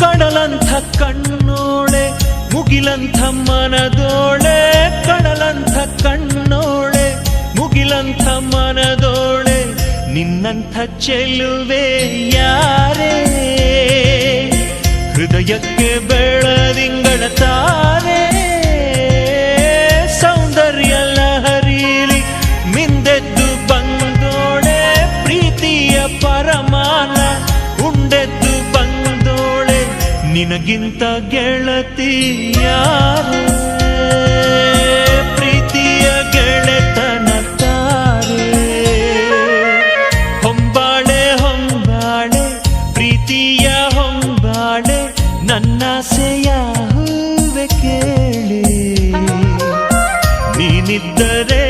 ಕಡಲಂಥ ಕಣ್ಣೋಳೆ ಮುಗಿಲಂಥ ಮನದೋಳೆ, ಕಡಲಂಥ ಕಣ್ಣೋಳೆ ಮುಗಿಲಂಥ ಮನದೋಳೆ, ನಿನ್ನಂಥ ಚೆಲುವೆ ಯಾರೇ, ಹೃದಯಕ್ಕೆ ಬೆಳದಿಂಗಳ ತಾರೆ, ಸೌಂದರ್ಯ ಲಹರೀಲಿ ಮಿಂದೆದ್ದು ಬಂದೋಳೆ, ಪ್ರೀತಿಯ ಪರಮಾನ ಉಂಡೆದ್ದು ಬಂದೋಳೆ, ನಿನಗಿಂತ ಗೆಳತಿ ಯಾರೇ, ಪ್ರೀತಿಯ ಗೆಳೆತನ ತಾರೆ, ಹೊಂಬಾಳೆ ಹೊಂಬಾಳೆ ಪ್ರೀತಿಯ ಹೊಂಬಾಳೆ, ನನ್ನಾಸೆಯ ಹೂವೆ ಕೇಳಿ, ನೀನಿದ್ದರೆ